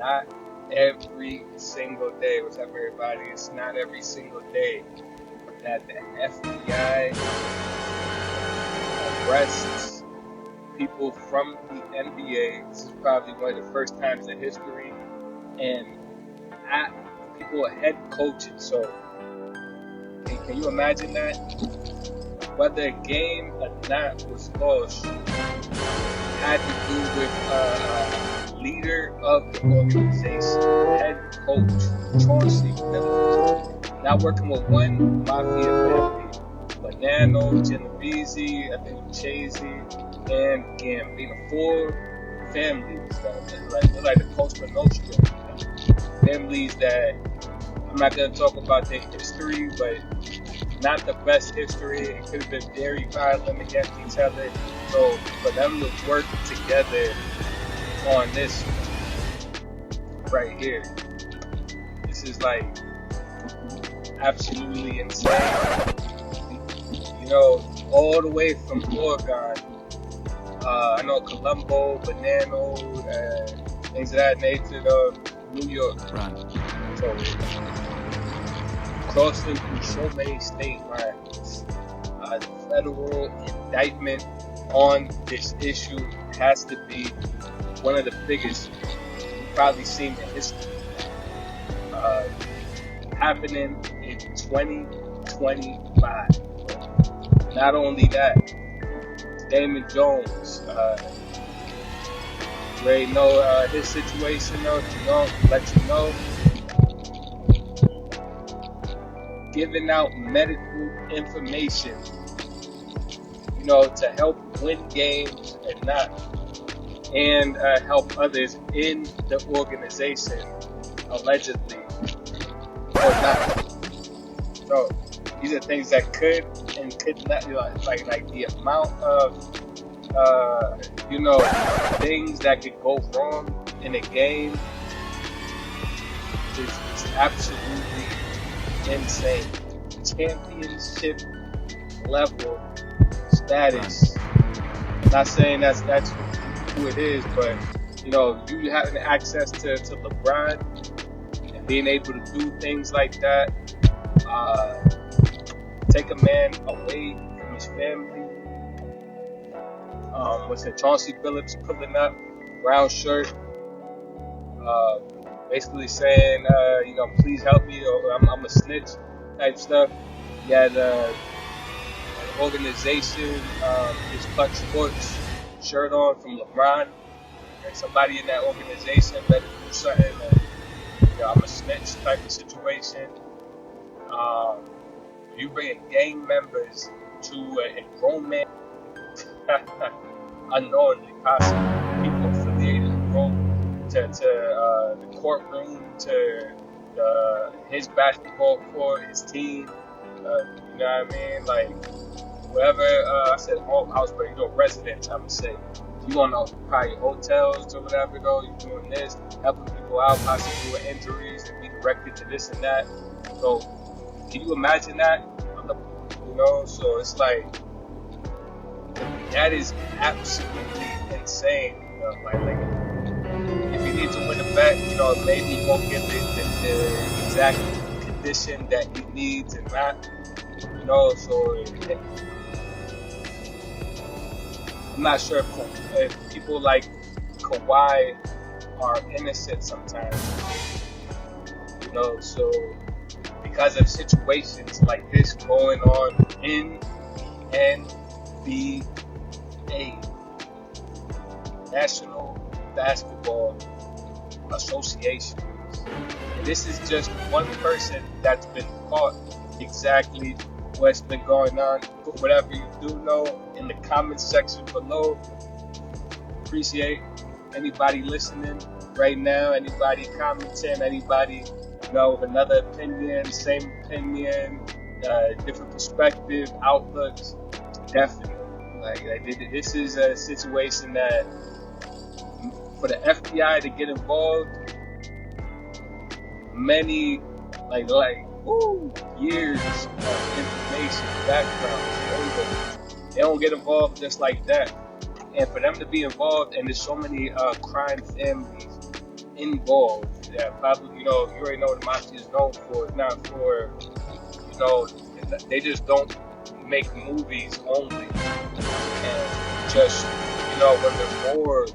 not every single day. What's up, everybody? It's not every single day that the FBI arrests people from the NBA. This is probably one of the first times in history, and people are head coaches. So, can you imagine that? Whether a game or not was lost, had to do with leader of the organization, head coach, Chauncey. Not working with one Mafia family, Banano, Genovese, I think Chauncy, and Gambino. 4 families that like the Costa Nostra. Families that I'm not going to talk about their history, but not the best history. It could have been very violent against each other. So for them to work together on this right here, this is like absolutely insane. You know, all the way from Oregon, I know Colombo, Banano, things of that nature, New York. Right. So crossing through so many state lines. The federal indictment on this issue has to be one of the biggest we've probably seen in history. Happening in 2025. Not only that, Damon Jones, you already know his situation, though, let you know. Giving out medical information, to help win games and help others in the organization, allegedly or not. So these are things that could and could not, like the amount of things that could go wrong in a game is absolutely insane. Championship level status. Not saying that's who it is, but you having access to LeBron and being able to do things like that, take a man away from his family. Was it Chauncey Billups pulling up, brown shirt, basically saying, please help me, or I'm a snitch type stuff. He had an organization, his Klutch Sports shirt on from LeBron, and somebody in that organization better do something. I'm a snitch type of situation. You bringing gang members to a grown man, unknowingly, possibly people affiliated with Rome, to the courtroom, to his basketball court, his team. You know what I mean? Like, wherever, I said house, but residence, I would say. You want to probably hotels or whatever, though, you're doing this, helping people out, possibly with injuries, and be directed to this and that. So, can you imagine that? So it's like, that is absolutely insane. Like if you need to win a bet, maybe you won't get the exact condition that he needs and not, so I'm not sure if people like Kawhi are innocent sometimes, so because of situations like this going on in the NBA, National Basketball Association. And this is just one person that's been caught exactly what's been going on. Whatever you do know, in the comment section below. Appreciate anybody listening right now, anybody commenting, anybody with another opinion, same opinion, different perspective, outlooks. Definitely. Like this is a situation that for the FBI to get involved, many years of information, background. They don't get involved just like that. And for them to be involved, and there's so many crime families involved. Yeah, probably, you already know what the Mafia is known for. It's not for, you know, they just don't make movies only. And just, when the war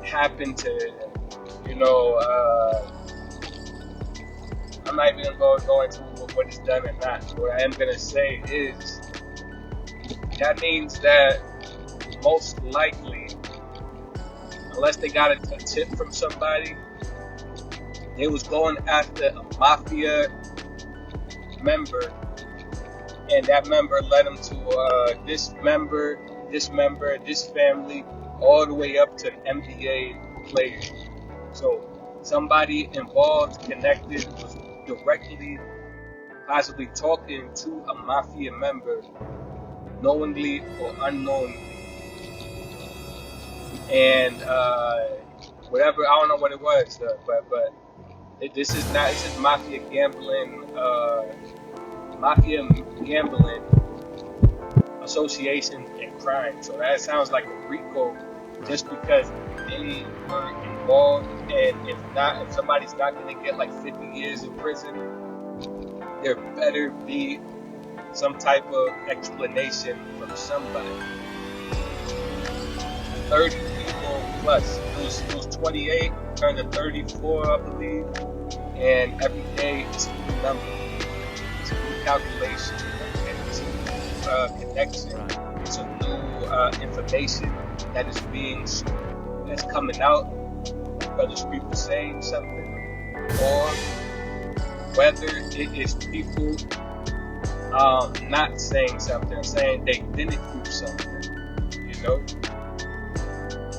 happened to, I'm not even going to go into what it's done or not. What I am going to say is that means that most likely, unless they got a tip from somebody, they was going after a Mafia member, and that member led them to this member, this family, all the way up to NBA players. So somebody involved, connected, was directly, possibly talking to a Mafia member, knowingly or unknowingly. And whatever, I don't know what it was, but this is Mafia gambling association and crime. So that sounds like a RICO, just because they were involved. And if somebody's not going to get like 50 years in prison, there better be some type of explanation from somebody. 30 people plus. It was 28, turned to 34, I believe. And every day it's a new number. It's a new calculation. It's a new connection. It's a new information that's coming out. Whether it's people saying something or whether it is people not saying something, saying they didn't do something,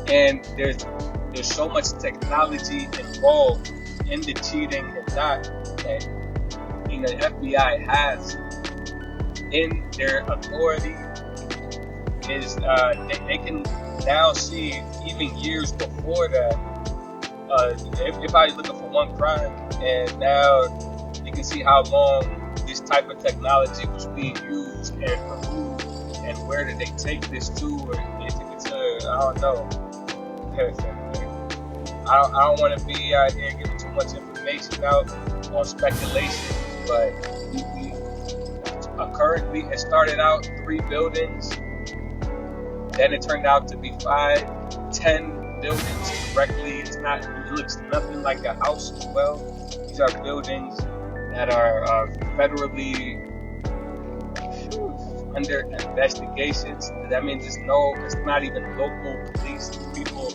And there's so much technology involved in the cheating and not that the FBI has in their authority is they can now see even years before that. If I was looking for one crime, and now you can see how long this type of technology was being used and for who and where did they take this to, or they took it to, I don't know. I don't want to be out here giving too much information out on speculation, but currently it started out 3 buildings, then it turned out to be 5, 10 buildings directly. It looks nothing like a house as well. These are buildings that are federally under investigations. That means it's not even local police. People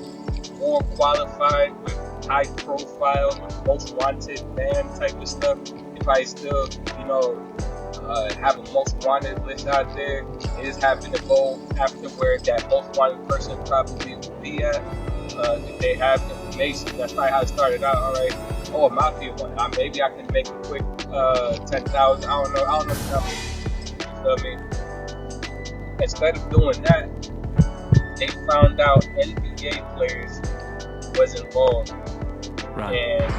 more qualified with high profile, with most wanted man type of stuff. If I still, have a most wanted list out there, it just happened to go after where that most wanted person probably would be at. If they have information, that's probably how it started out. All right, a Mafia one. Maybe I can make a quick 10,000. I don't know the number. You feel me? Instead of doing that, they found out NBA players was involved. Right. And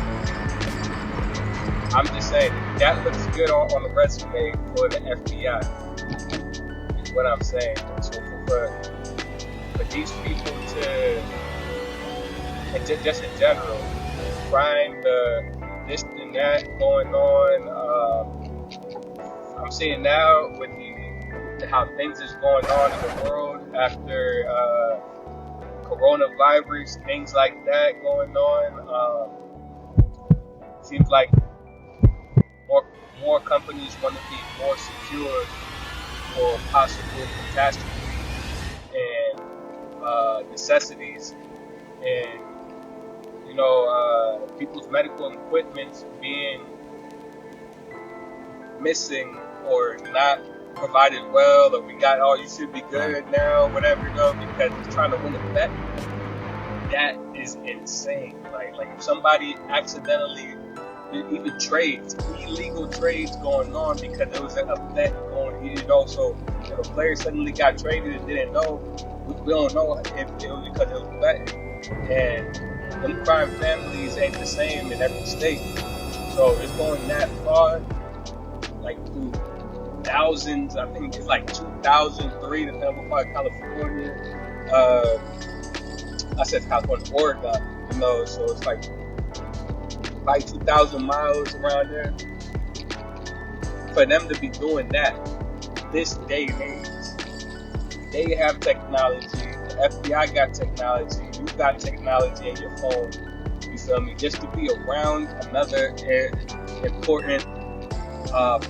I'm just saying, that looks good on the resume for the FBI, is what I'm saying. So for these people to, and just in general, crime, this and that going on, I'm seeing now with how things is going on in the world after coronavirus, things like that going on. Seems like more companies want to be more secure for possible catastrophes and necessities, and people's medical equipment being missing or not provided well, or we got, you should be good now, whatever, because it's trying to win a bet. That is insane. Like if somebody accidentally, even trades, illegal trades going on because there was a bet going, so if a player suddenly got traded and didn't know, we don't know if it was because it was betting. And them crime families ain't the same in every state. So it's going that far, like through thousands. I think it's like 2003, depending on California. I said California, Oregon, you know, so it's like probably 2,000 miles around there. For them to be doing that this day and age, they have technology, the FBI got technology, you got technology in your phone, you feel me? Just to be around another important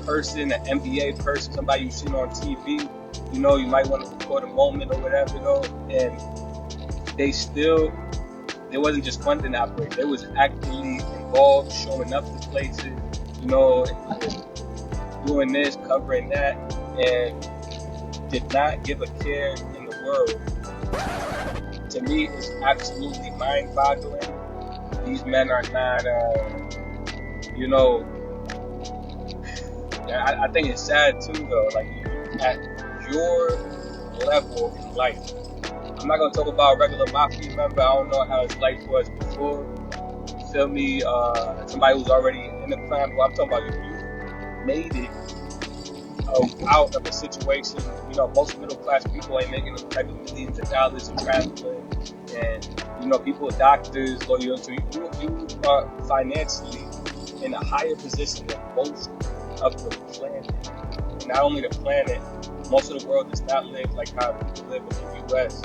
person, an NBA person, somebody you've seen on TV, you know, you might want to record a moment or whatever, though, and they wasn't just funding operate, they was actively involved, showing up to places, you know, doing this, covering that, and did not give a care in the world. To me, it's absolutely mind-boggling. These men are not, you know, I think it's sad too, though. Like, at your level in life, I'm not gonna talk about a regular Mafia member. I don't know how his life was before. You feel me? Somebody who's already in the crime. Well, I'm talking about you made it out of a situation. You know, most middle class people ain't making them type of millions of dollars in traveling, and you know, people, doctors, lawyers. So you are financially in a higher position than most of the planet. And not only the planet, most of the world does not live like how people live in the U.S.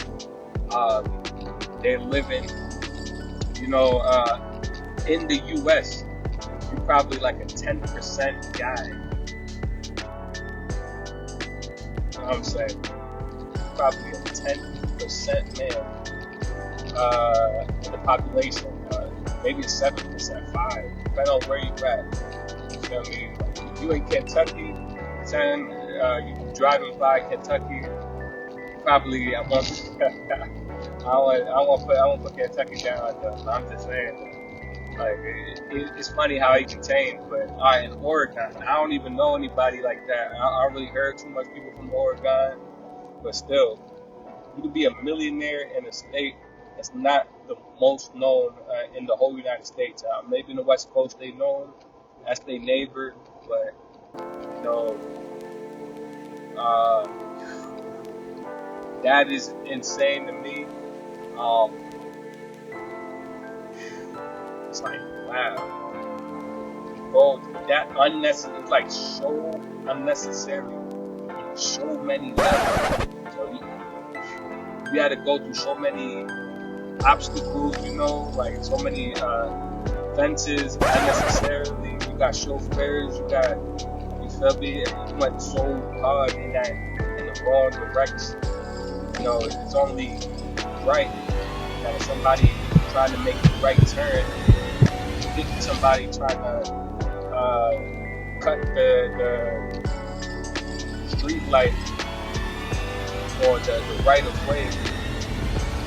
They're living, you know, in the U.S. You're probably like a 10% guy. You know what I'm saying? Probably a 10% male in the population. Maybe a 7%, 5%, depending on where you're at. You feel me? Like, if you in Kentucky, saying you driving by Kentucky, probably I won't put Kentucky down. Though. I'm just saying, like it's funny how he can change. But in Oregon, I don't even know anybody like that. I don't really heard too much people from Oregon, but still, you could be a millionaire in a state that's not the most known in the whole United States. Maybe in the West Coast they know him, that's their neighbor, but you know, that is insane to me. It's like, wow, bro, that unnecessary, it's like so unnecessary in so many levels. So you had to go through so many obstacles, you know, like so many fences unnecessarily. You got chauffeurs, you feel me? You went so hard in the wrong direction. You know, it's only right that if somebody trying to make the right turn, if somebody trying to cut the street light or the right of way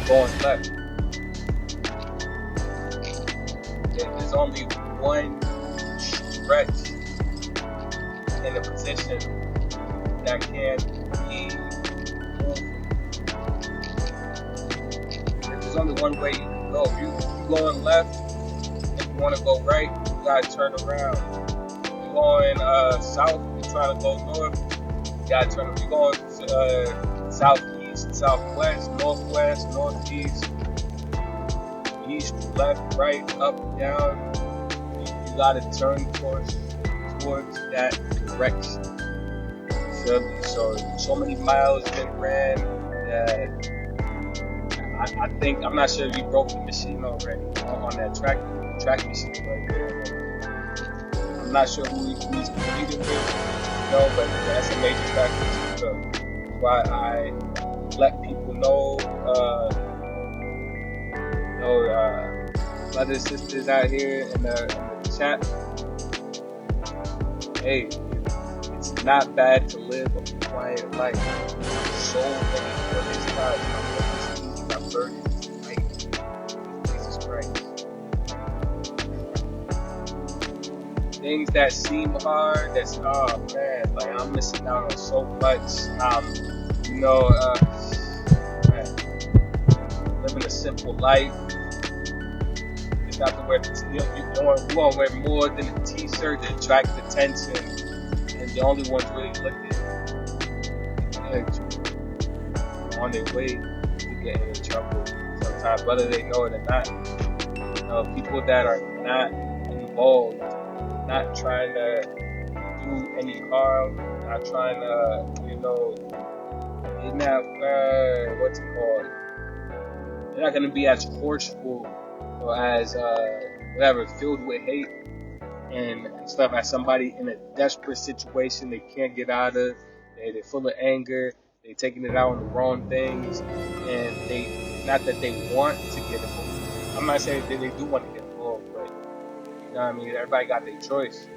going left. There's only one stretch in a position that can be moved. There's only one way you can go. If you're going left, if you want to go right, you gotta turn around. If you're going south, you're trying to go north, you gotta turn. If you're going southeast, southwest, northwest, northeast, east, left, right, up, down, you gotta turn towards that direction. So many miles been ran that I think, I'm not sure if you broke the machine already on that track machine right there. I'm not sure who he's competing with, you know, but that's a major factor. So why I let people know, brothers, sisters out here in the chat, hey, it's not bad to live a quiet life. So many brothers got burdens, right? Jesus Christ. Things that seem hard, that's, oh man, like I'm missing out on so much. You know, man, living a simple life. You have to wear, you want to wear more than a t-shirt to attract attention, and the only ones really looking on their way to getting in trouble. sometimes, whether they know it or not. People that are not involved, not trying to do any harm, not trying to, they're not, what's it called? They're not going to be as forceful or as, whatever, filled with hate and stuff as somebody in a desperate situation they can't get out of. They're full of anger. They're taking it out on the wrong things. And not that they want to get involved. I'm not saying that they do want to get involved, but, you know what I mean? Everybody got their choice.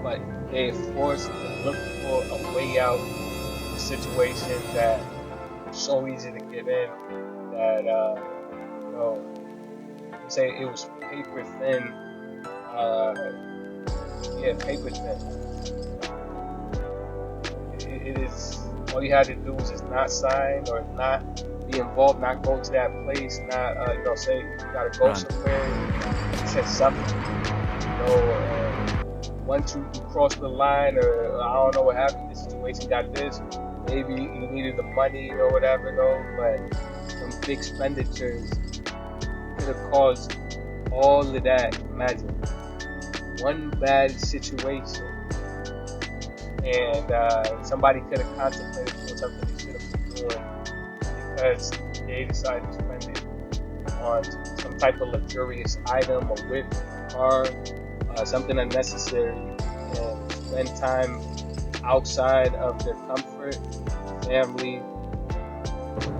But they're forced to look for a way out of a situation that is so easy to get in that, say it was paper thin. Paper thin. It is, all you had to do was just not sign or not be involved, not go to that place, not, say you gotta go somewhere, say something, once you cross the line, or I don't know what happened, the situation got this, maybe you needed the money or whatever, but some big expenditures could have caused all of that. Imagine one bad situation, and somebody could have contemplated doing something they should have been doing because they decided to spend it on some type of luxurious item, a whip, a car, something unnecessary, and spend time outside of their comfort, family,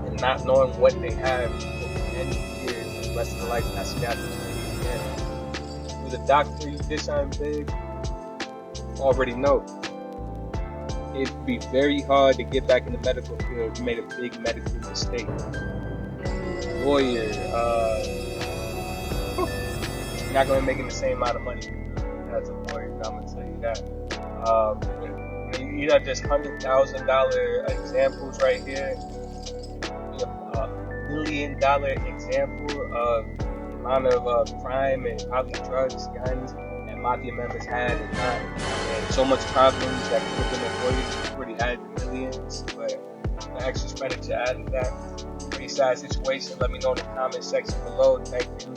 and not knowing what they have for many years, the rest of their life, not see that opportunity again. With a doctor, you did something big, already know. It'd be very hard to get back in the medical field if you made a big medical mistake. Lawyer, you're not going to be making the same amount of money as a lawyer, I'm going to tell you that. You got just $100,000 examples right here. You have $1 million example of the amount of crime and probably drugs, guns that Mafia members had and not. And so much problems that could have been avoided if you already had millions. But the extra expenditure added that. Pretty sad situation. Let me know in the comment section below. Thank you.